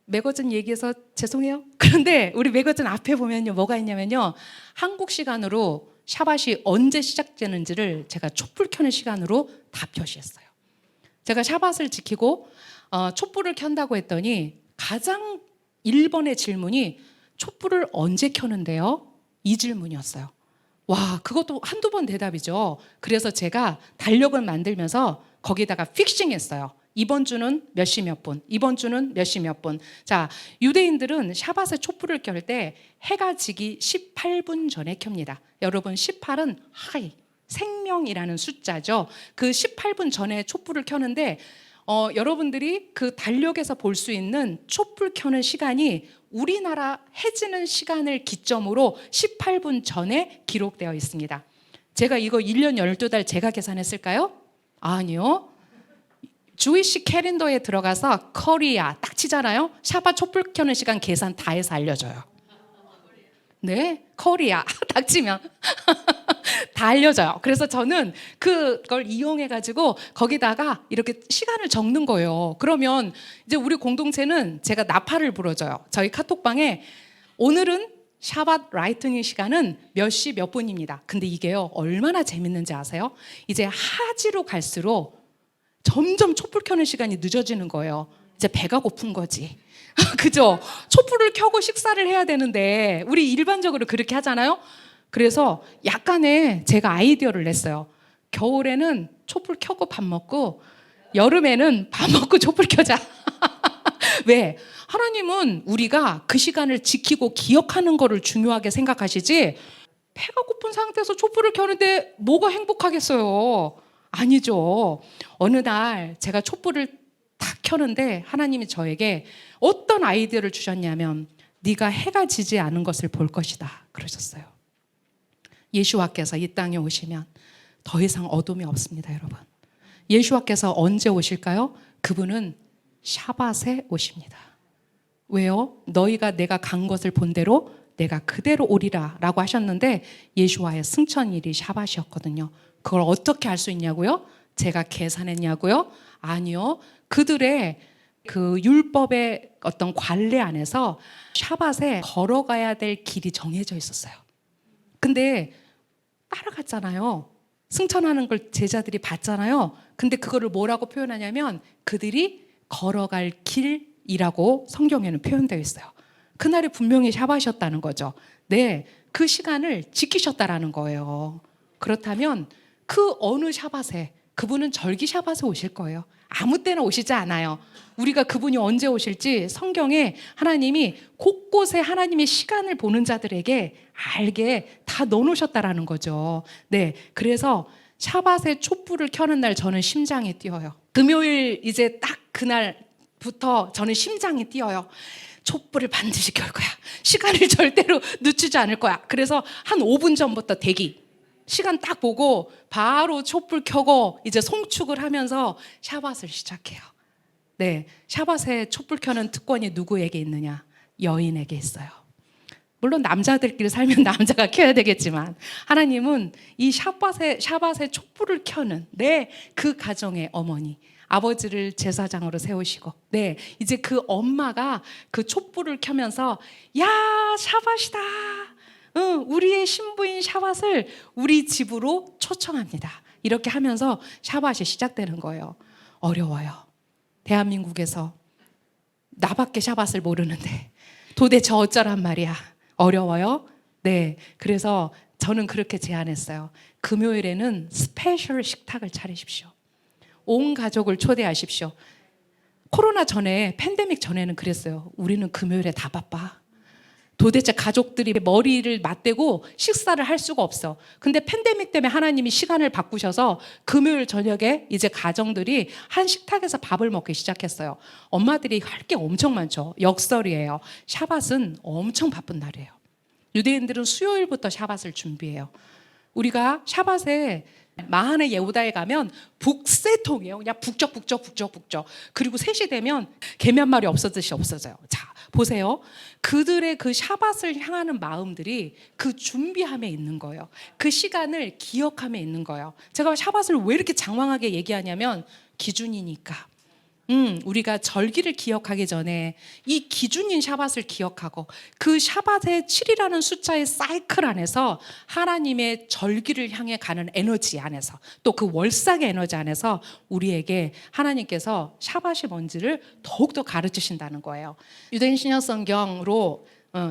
매거진 얘기해서 죄송해요. 그런데 우리 매거진 앞에 보면요, 뭐가 있냐면요, 한국 시간으로 샤밧이 언제 시작되는지를 제가 촛불 켜는 시간으로 다 표시했어요. 제가 샤밧을 지키고 촛불을 켠다고 했더니 가장 1번의 질문이 촛불을 언제 켜는데요? 이 질문이었어요. 와, 그것도 한두 번 대답이죠. 그래서 제가 달력을 만들면서 거기다가 픽싱했어요. 이번 주는 몇 시 몇 분, 이번 주는 몇 시 몇 분. 자, 유대인들은 샤밧에 촛불을 켤 때 해가 지기 18분 전에 켭니다. 여러분, 18은 하이, 생명이라는 숫자죠. 그 18분 전에 촛불을 켜는데 여러분들이 그 달력에서 볼 수 있는 촛불 켜는 시간이 우리나라 해지는 시간을 기점으로 18분 전에 기록되어 있습니다. 제가 이거 1년 12달 제가 계산했을까요? 아니요. 주이시 캘린더에 들어가서 코리아 딱 치잖아요. 샤밧 촛불 켜는 시간 계산 다 해서 알려줘요. 네, 코리아 딱 치면 다 알려줘요. 그래서 저는 그걸 이용해가지고 거기다가 이렇게 시간을 적는 거예요. 그러면 이제 우리 공동체는 제가 나팔을 불어줘요. 저희 카톡방에 오늘은 샤밧 라이트닝 시간은 몇 시 몇 분입니다. 근데 이게요, 얼마나 재밌는지 아세요? 이제 하지로 갈수록 점점 촛불 켜는 시간이 늦어지는 거예요. 이제 배가 고픈 거지. 그죠? 촛불을 켜고 식사를 해야 되는데 우리 일반적으로 그렇게 하잖아요. 그래서 약간의 제가 아이디어를 냈어요. 겨울에는 촛불 켜고 밥 먹고, 여름에는 밥 먹고 촛불 켜자. 왜? 하나님은 우리가 그 시간을 지키고 기억하는 거를 중요하게 생각하시지, 배가 고픈 상태에서 촛불을 켜는데 뭐가 행복하겠어요? 아니죠. 어느 날 제가 촛불을 딱 켜는데 하나님이 저에게 어떤 아이디어를 주셨냐면, 네가 해가 지지 않은 것을 볼 것이다 그러셨어요. 예수와께서 이 땅에 오시면 더 이상 어둠이 없습니다, 여러분. 예수와께서 언제 오실까요? 그분은 샤밧에 오십니다. 왜요? 너희가 내가 간 것을 본 대로 내가 그대로 오리라 라고 하셨는데, 예수와의 승천일이 샤밧이었거든요. 그걸 어떻게 알 수 있냐고요? 제가 계산했냐고요? 아니요. 그들의 그 율법의 어떤 관례 안에서 샤밧에 걸어가야 될 길이 정해져 있었어요. 근데 따라갔잖아요. 승천하는 걸 제자들이 봤잖아요. 근데 그거를 뭐라고 표현하냐면 그들이 걸어갈 길이라고 성경에는 표현되어 있어요. 그날이 분명히 샤밧이었다는 거죠. 네, 그 시간을 지키셨다라는 거예요. 그렇다면 그 어느 샤밧에, 그분은 절기 샤밧에 오실 거예요. 아무 때나 오시지 않아요. 우리가 그분이 언제 오실지 성경에 하나님이 곳곳에 하나님의 시간을 보는 자들에게 알게 다 넣어놓으셨다라는 거죠. 네, 그래서 샤밧에 촛불을 켜는 날 저는 심장이 뛰어요. 금요일 이제 딱 그날부터 저는 심장이 뛰어요. 촛불을 반드시 켤 거야. 시간을 절대로 늦추지 않을 거야. 그래서 한 5분 전부터 대기. 시간 딱 보고 바로 촛불 켜고 이제 송축을 하면서 샤밧을 시작해요. 네, 샤밧에 촛불 켜는 특권이 누구에게 있느냐? 여인에게 있어요. 물론 남자들끼리 살면 남자가 켜야 되겠지만 하나님은 이 샤밧에 촛불을 켜는 그 가정의 어머니, 아버지를 제사장으로 세우시고 이제 그 엄마가 그 촛불을 켜면서 야, 샤밧이다. 우리의 신부인 샤밧을 우리 집으로 초청합니다. 이렇게 하면서 샤밧이 시작되는 거예요. 어려워요. 대한민국에서 나밖에 샤밧을 모르는데 도대체 어쩌란 말이야. 어려워요? 네. 그래서 저는 그렇게 제안했어요. 금요일에는 스페셜 식탁을 차리십시오. 온 가족을 초대하십시오. 코로나 전에, 팬데믹 전에는 그랬어요. 우리는 금요일에 다 바빠. 도대체 가족들이 머리를 맞대고 식사를 할 수가 없어. 근데 팬데믹 때문에 하나님이 시간을 바꾸셔서 금요일 저녁에 이제 가정들이 한 식탁에서 밥을 먹기 시작했어요. 엄마들이 할 게 엄청 많죠. 역설이에요. 샤밧은 엄청 바쁜 날이에요. 유대인들은 수요일부터 샤밧을 준비해요. 우리가 샤밧에 마하네 예후다에 가면 북새통이에요. 그냥 북적. 그리고 3시 되면 개 몇 마리 없어지시 없어져요. 자, 보세요. 그들의 그 샤밧을 향하는 마음들이 그 준비함에 있는 거예요. 그 시간을 기억함에 있는 거예요. 제가 샤밧을 왜 이렇게 장황하게 얘기하냐면 기준이니까. 우리가 절기를 기억하기 전에 이 기준인 샤밧을 기억하고 그 샤밧의 7이라는 숫자의 사이클 안에서 하나님의 절기를 향해 가는 에너지 안에서 또 그 월삭의 에너지 안에서 우리에게 하나님께서 샤밧이 뭔지를 더욱더 가르치신다는 거예요. 유대인 신약성경으로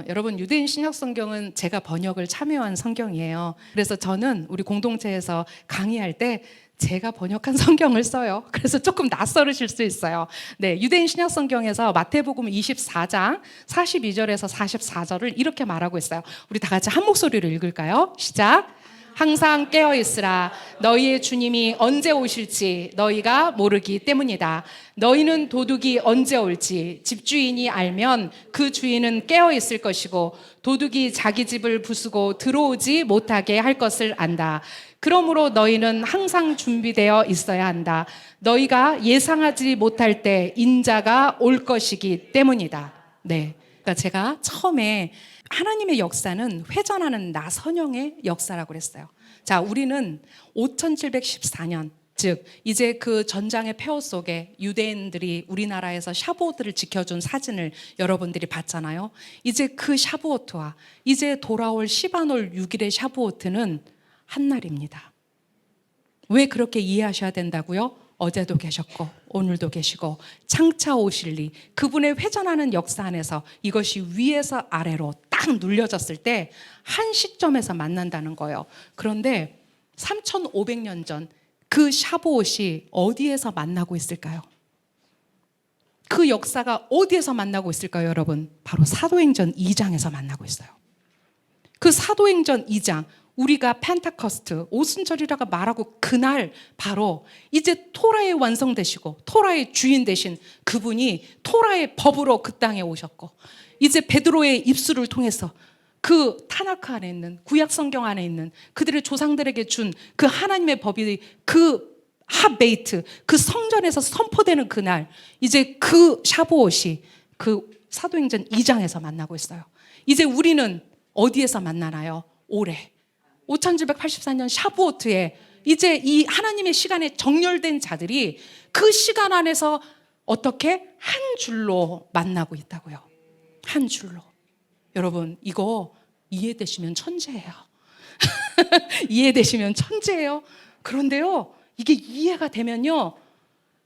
여러분, 유대인 신약성경은 제가 번역을 참여한 성경이에요. 그래서 저는 우리 공동체에서 강의할 때 제가 번역한 성경을 써요. 그래서 조금 낯설으실 수 있어요. 네, 유대인 신약성경에서 마태복음 24장 42절에서 44절을 이렇게 말하고 있어요. 우리 다 같이 한 목소리로 읽을까요? 시작. 항상 깨어 있으라. 너희의 주님이 언제 오실지 너희가 모르기 때문이다. 너희는 도둑이 언제 올지 집주인이 알면 그 주인은 깨어 있을 것이고 도둑이 자기 집을 부수고 들어오지 못하게 할 것을 안다. 그러므로 너희는 항상 준비되어 있어야 한다. 너희가 예상하지 못할 때 인자가 올 것이기 때문이다. 네. 그러니까 제가 처음에 하나님의 역사는 회전하는 나선형의 역사라고 그랬어요. 자, 우리는 5714년, 즉 이제 그 전장의 폐허 속에 유대인들이 우리나라에서 샤브오트를 지켜준 사진을 여러분들이 봤잖아요. 이제 그 샤브오트와 이제 돌아올 시바놀 6일의 샤브오트는 한 날입니다. 왜 그렇게 이해하셔야 된다고요? 어제도 계셨고 오늘도 계시고 장차 오실 리 그분의 회전하는 역사 안에서 이것이 위에서 아래로 딱 눌려졌을 때 한 시점에서 만난다는 거예요. 그런데 3500년 전 그 샤브옷이 어디에서 만나고 있을까요? 그 역사가 어디에서 만나고 있을까요, 여러분? 바로 사도행전 2장에서 만나고 있어요. 그 사도행전 2장, 우리가 펜타커스트, 오순절이라고 말하고 그날 바로 이제 토라의 완성되시고 토라의 주인 되신 그분이 토라의 법으로 그 땅에 오셨고 이제 베드로의 입술을 통해서 그 타나크 안에 있는 구약 성경 안에 있는 그들의 조상들에게 준 그 하나님의 법이 그 핫베이트, 그 성전에서 선포되는 그날 이제 그 샤브옷이 그 사도행전 2장에서 만나고 있어요. 이제 우리는 어디에서 만나나요? 올해 5784년 샤브오트에 이제 이 하나님의 시간에 정렬된 자들이 그 시간 안에서 어떻게 한 줄로 만나고 있다고요. 한 줄로. 여러분, 이거 이해되시면 천재예요. 이해되시면 천재예요. 그런데요, 이게 이해가 되면요,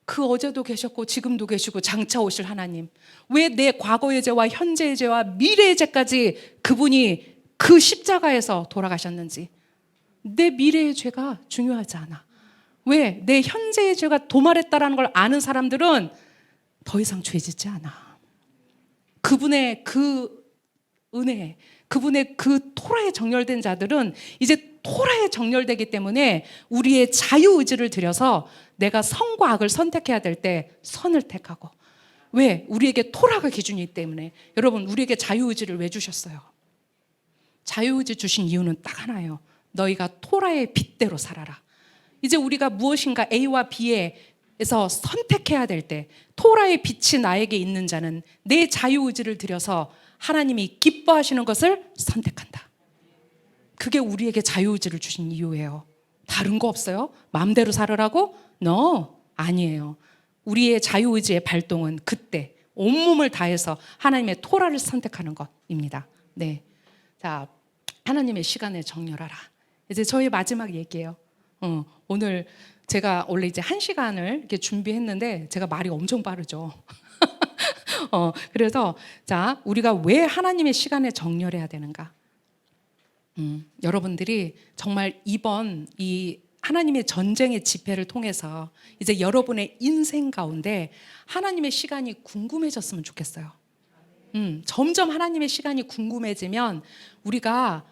그 어제도 계셨고 지금도 계시고 장차 오실 하나님, 왜 내 과거의 죄와 현재의 죄와 미래의 죄까지 그분이 그 십자가에서 돌아가셨는지, 내 미래의 죄가 중요하지 않아. 왜? 내 현재의 죄가 도말했다라는 걸 아는 사람들은 더 이상 죄짓지 않아. 그분의 그 은혜, 그분의 그 토라에 정렬된 자들은 이제 토라에 정렬되기 때문에 우리의 자유의지를 들여서 내가 선과 악을 선택해야 될 때 선을 택하고, 왜? 우리에게 토라가 기준이기 때문에. 여러분, 우리에게 자유의지를 왜 주셨어요? 자유의지 주신 이유는 딱 하나예요. 너희가 토라의 빛대로 살아라. 이제 우리가 무엇인가 A와 B에서 선택해야 될 때 토라의 빛이 나에게 있는 자는 내 자유의지를 들여서 하나님이 기뻐하시는 것을 선택한다. 그게 우리에게 자유의지를 주신 이유예요. 다른 거 없어요? 마음대로 살으라고? No, 아니에요. 우리의 자유의지의 발동은 그때 온몸을 다해서 하나님의 토라를 선택하는 것입니다. 네, 자, 하나님의 시간에 정렬하라. 이제 저희 마지막 얘기예요. 오늘 제가 원래 이제 1시간을 이렇게 준비했는데 제가 말이 엄청 빠르죠. 그래서 자, 우리가 왜 하나님의 시간에 정렬해야 되는가? 여러분들이 정말 이번 이 하나님의 전쟁의 집회를 통해서 이제 여러분의 인생 가운데 하나님의 시간이 궁금해졌으면 좋겠어요. 점점 하나님의 시간이 궁금해지면 우리가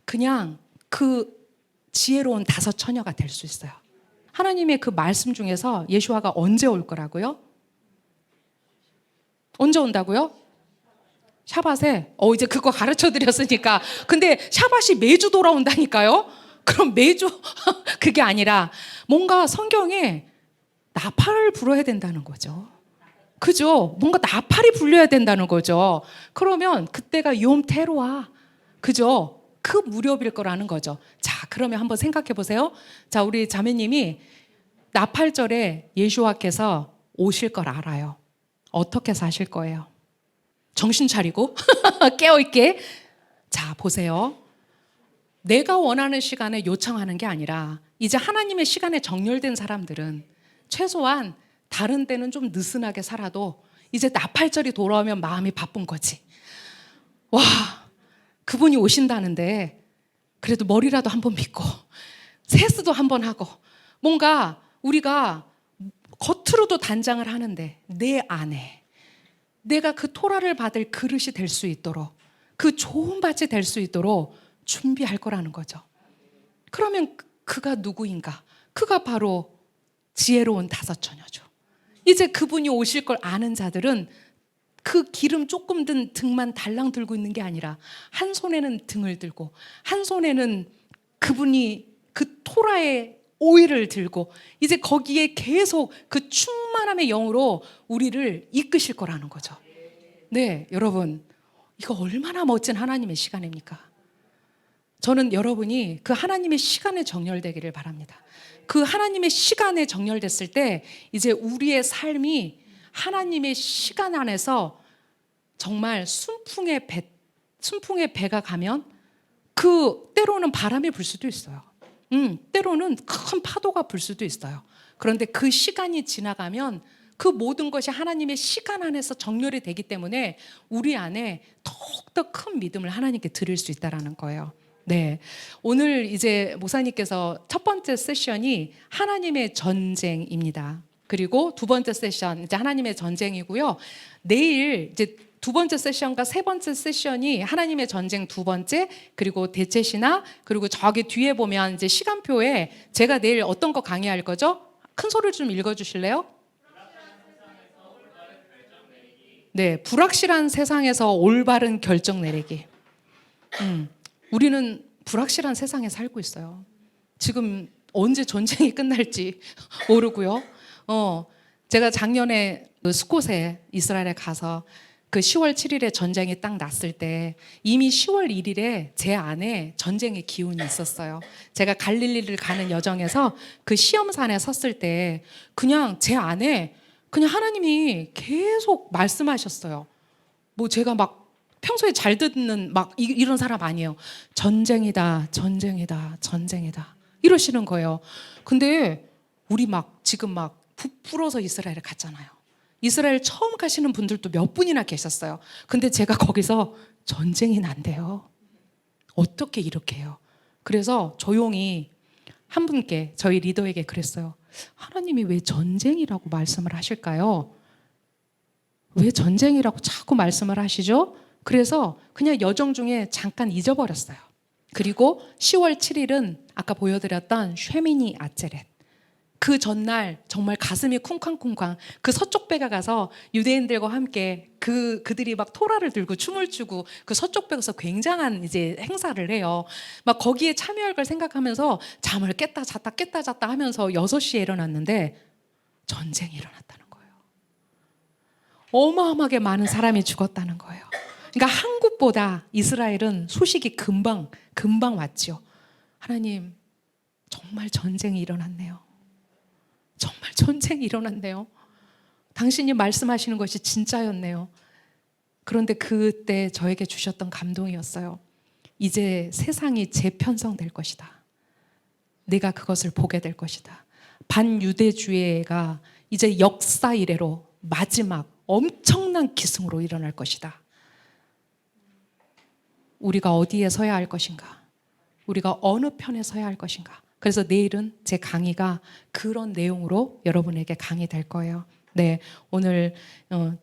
그냥 그 지혜로운 다섯 처녀가 될 수 있어요. 하나님의 그 말씀 중에서 예수아가 언제 올 거라고요? 언제 온다고요? 샤밧에. 이제 그거 가르쳐 드렸으니까. 근데 샤밧이 매주 돌아온다니까요? 그럼 매주 그게 아니라 뭔가 성경에 나팔을 불어야 된다는 거죠. 그죠? 뭔가 나팔이 불려야 된다는 거죠. 그러면 그때가 욤 테루아. 그죠? 그 무렵일 거라는 거죠. 자, 그러면 한번 생각해 보세요. 자, 우리 자매님이 나팔절에 예수와께서 오실 걸 알아요. 어떻게 사실 거예요? 정신 차리고 깨어있게. 자, 보세요. 내가 원하는 시간에 요청하는 게 아니라 이제 하나님의 시간에 정렬된 사람들은 최소한 다른 때는 좀 느슨하게 살아도 이제 나팔절이 돌아오면 마음이 바쁜 거지. 와, 그분이 오신다는데 그래도 머리라도 한번 빗고 세수도 한번 하고, 뭔가 우리가 겉으로도 단장을 하는데 내 안에 내가 그 토라를 받을 그릇이 될 수 있도록, 그 좋은 밭이 될 수 있도록 준비할 거라는 거죠. 그러면 그가 누구인가? 그가 바로 지혜로운 다섯 처녀죠. 이제 그분이 오실 걸 아는 자들은 그 기름 조금 든 등만 달랑 들고 있는 게 아니라 한 손에는 등을 들고 한 손에는 그분이 그 토라의 오일을 들고 이제 거기에 계속 그 충만함의 영으로 우리를 이끄실 거라는 거죠. 네, 여러분, 이거 얼마나 멋진 하나님의 시간입니까? 저는 여러분이 그 하나님의 시간에 정렬되기를 바랍니다. 그 하나님의 시간에 정렬됐을 때 이제 우리의 삶이 하나님의 시간 안에서 정말 순풍의 배가 가면 그 때로는 바람이 불 수도 있어요. 때로는 큰 파도가 불 수도 있어요. 그런데 그 시간이 지나가면 그 모든 것이 하나님의 시간 안에서 정렬이 되기 때문에 우리 안에 더욱더 큰 믿음을 하나님께 드릴 수 있다는 거예요. 네, 오늘 이제 목사님께서 첫 번째 세션이 하나님의 전쟁입니다. 그리고 두 번째 세션 이제 하나님의 전쟁이고요. 내일 이제 두 번째 세션과 세 번째 세션이 하나님의 전쟁 두 번째, 그리고 대체 신학, 그리고 저기 뒤에 보면 이제 시간표에 제가 내일 어떤 거 강의할 거죠? 큰 소리를 좀 읽어주실래요? 네, 불확실한 세상에서 올바른 결정 내리기. 우리는 불확실한 세상에 살고 있어요. 지금 언제 전쟁이 끝날지 모르고요. 제가 작년에 스콧에 이스라엘에 가서 그 10월 7일에 전쟁이 딱 났을 때 이미 10월 1일에 제 안에 전쟁의 기운이 있었어요. 제가 갈릴리를 가는 여정에서 그 시험산에 섰을 때 그냥 제 안에 그냥 하나님이 계속 말씀하셨어요. 뭐 제가 막 평소에 잘 듣는 막 이런 사람 아니에요. 전쟁이다, 전쟁이다, 전쟁이다 이러시는 거예요. 근데 우리 막 지금 막 부풀어서 이스라엘에 갔잖아요. 이스라엘 처음 가시는 분들도 몇 분이나 계셨어요. 근데 제가 거기서 전쟁이 난대요. 어떻게 이렇게 해요? 그래서 조용히 한 분께, 저희 리더에게 그랬어요. 하나님이 왜 전쟁이라고 말씀을 하실까요? 왜 전쟁이라고 자꾸 말씀을 하시죠? 그래서 그냥 여정 중에 잠깐 잊어버렸어요. 그리고 10월 7일은 아까 보여드렸던 쉐미니 아체렛. 그 전날 정말 가슴이 쿵쾅쿵쾅, 그 서쪽 배가 가서 유대인들과 함께 그들이 막 토라를 들고 춤을 추고 그 서쪽 배에서 굉장한 이제 행사를 해요. 막 거기에 참여할 걸 생각하면서 잠을 깼다 잤다 하면서 6시에 일어났는데 전쟁이 일어났다는 거예요. 어마어마하게 많은 사람이 죽었다는 거예요. 그러니까 한국보다 이스라엘은 소식이 금방 왔죠. 하나님, 정말 전쟁이 일어났네요. 정말 전쟁이 일어났네요. 당신이 말씀하시는 것이 진짜였네요. 그런데 그때 저에게 주셨던 감동이었어요. 이제 세상이 재편성될 것이다. 내가 그것을 보게 될 것이다. 반유대주의가 이제 역사 이래로 마지막 엄청난 기승으로 일어날 것이다. 우리가 어디에 서야 할 것인가? 우리가 어느 편에 서야 할 것인가? 그래서 내일은 제 강의가 그런 내용으로 여러분에게 강의될 거예요. 네, 오늘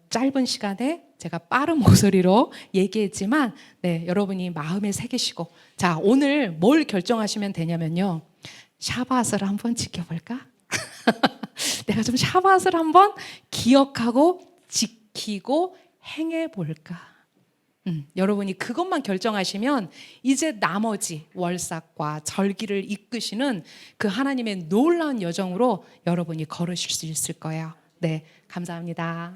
짧은 시간에 제가 빠른 목소리로 얘기했지만 네, 여러분이 마음에 새기시고 자, 오늘 뭘 결정하시면 되냐면요. 샤밧을 한번 지켜볼까? 내가 좀 샤밧을 한번 기억하고 지키고 행해볼까? 여러분이 그것만 결정하시면 이제 나머지 월삭과 절기를 이끄시는 그 하나님의 놀라운 여정으로 여러분이 걸으실 수 있을 거예요. 네, 감사합니다.